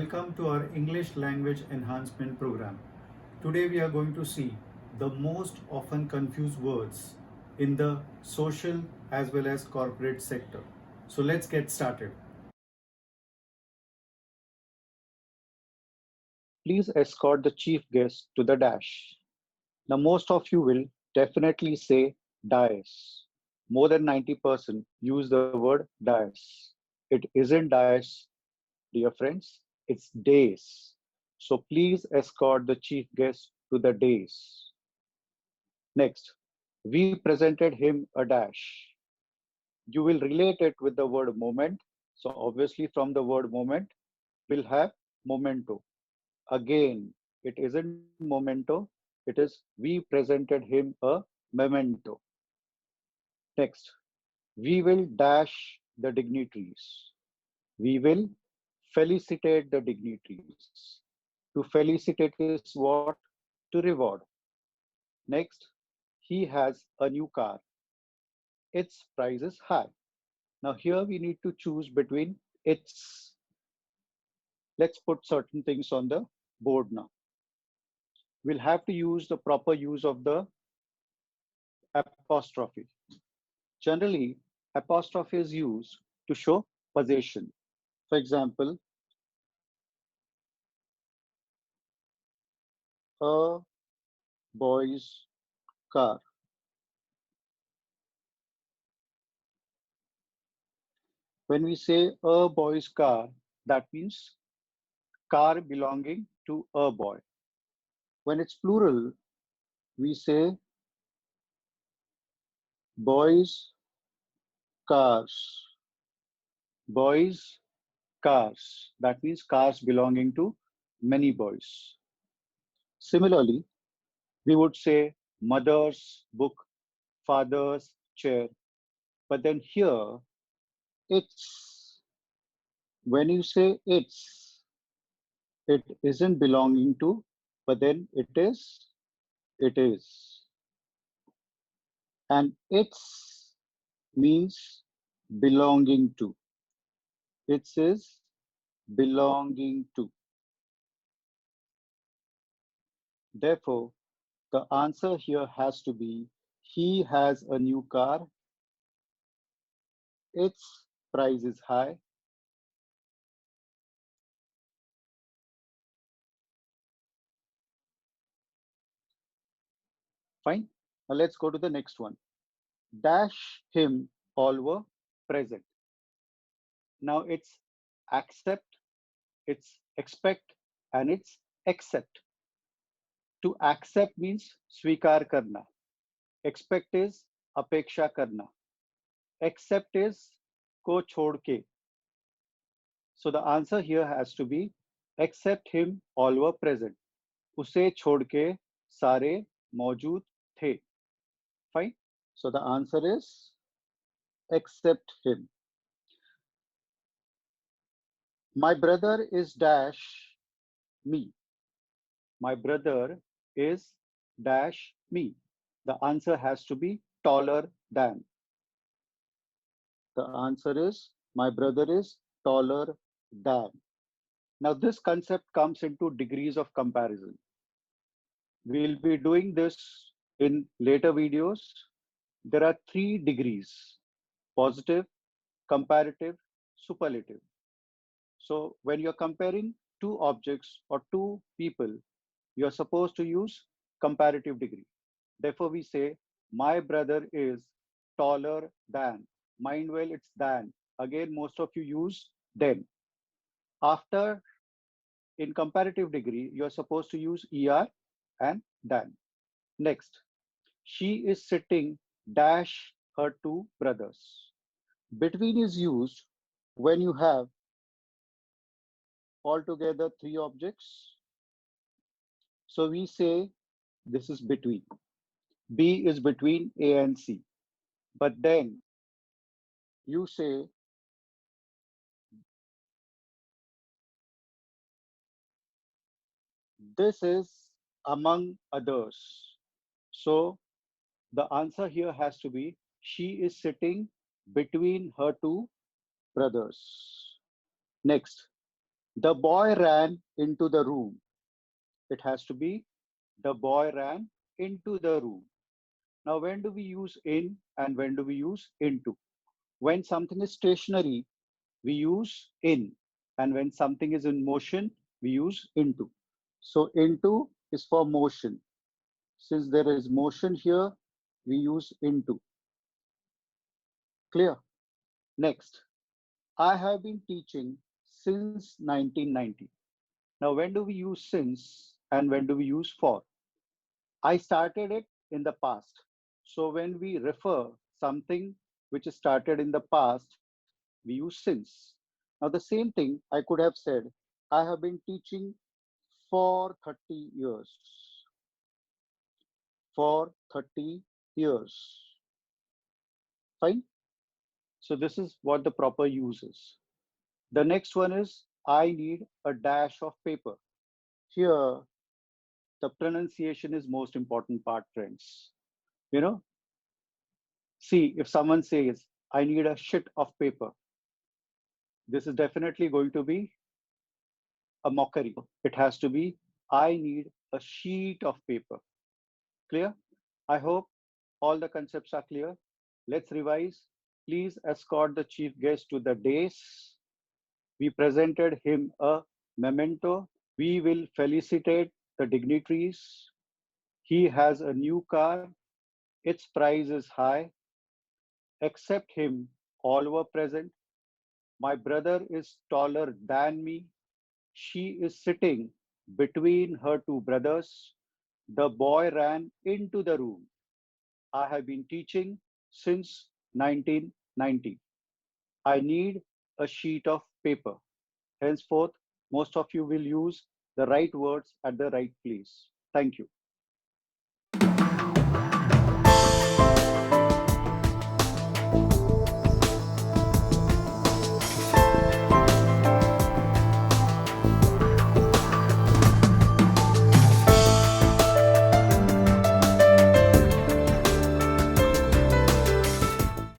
Welcome to our English Language Enhancement program. Today we are going to see the most often confused words in the social as well as corporate sector. So let's get started. Please escort the chief guest to the dash. Now, most of you will definitely say dais. More than 90% use the word dais. It isn't dais, dear friends, it's days. So please escort the chief guest to the days. Next, we presented him a dash. You will relate it with the word moment. So obviously from the word moment, we'll have memento. Again, it isn't memento, it is we presented him a memento. Next, we will dash the dignitaries. We will felicitate the dignitaries. To felicitate is what? To reward. Next, he has a new car. Its price is high. Now here we need to choose between its. Let's put certain things on the board now. We'll have to use the proper use of the apostrophe. Generally, apostrophe is used to show possession. For example, a boy's car. When we say a boy's car, that means car belonging to a boy. When it's plural, we say boys' cars. Boys' cars. That means cars belonging to many boys. Similarly, we would say mother's book, father's chair. But then here, it's, when you say it isn't belonging to, but then it is. And it's means belonging to. It is belonging to. Therefore, the answer here has to be he has a new car, its price is high. Fine. Now let's go to the next one. Dash him all were present. Now it's accept, it's expect, and it's accept. To accept means स्वीकार करना. Expect is अपेक्षा करना. Accept is को छोड़ के. So the answer here has to be except him all were present. उसे छोड़ के सारे मौजूद थे. Fine. So the answer is except him. My brother is dash me. My brother is dash me. The answer has to be taller than. The answer is my brother is taller than. Now this concept comes into degrees of comparison. We'll be doing this in later videos. There are 3 degrees: positive, comparative, superlative. So when you're comparing two objects or two people, you're supposed to use comparative degree. Therefore, we say, my brother is taller than. Mind well, it's than. Again, most of you use then. After, in comparative degree, you're supposed to use er and than. Next, she is sitting dash her two brothers. Between is used when you have altogether 3 objects. So we say this is between. B is between A and C. But then you say this is among others. So the answer here has to be she is sitting between her two brothers. Next, The boy ran into the room. It has to be the boy ran into the room. Now, when do we use in and when do we use into? When something is stationary, we use in. And when something is in motion, we use into. So into is for motion. Since there is motion here, we use into. Clear? Next, I have been teaching since 1990. Now, when do we use since and when do we use for? I started it in the past. So when we refer something which is started in the past, we use since. Now, the same thing I could have said, I have been teaching for 30 years. For 30 years. Fine. So this is what the proper use is. The next one is I need a dash of paper. Here, the pronunciation is most important part, friends. You know, see, if someone says, I need a shit of paper, this is definitely going to be a mockery. It has to be, I need a sheet of paper. Clear? I hope all the concepts are clear. Let's revise. Please escort the chief guest to the dais. We presented him a memento. We will felicitate the dignitaries. He has a new car. Its price is high. Except him, all were present. My brother is taller than me. She is sitting between her two brothers. The boy ran into the room. I have been teaching since 1990. I need a sheet of paper. Henceforth, most of you will use the right words at the right place. Thank you.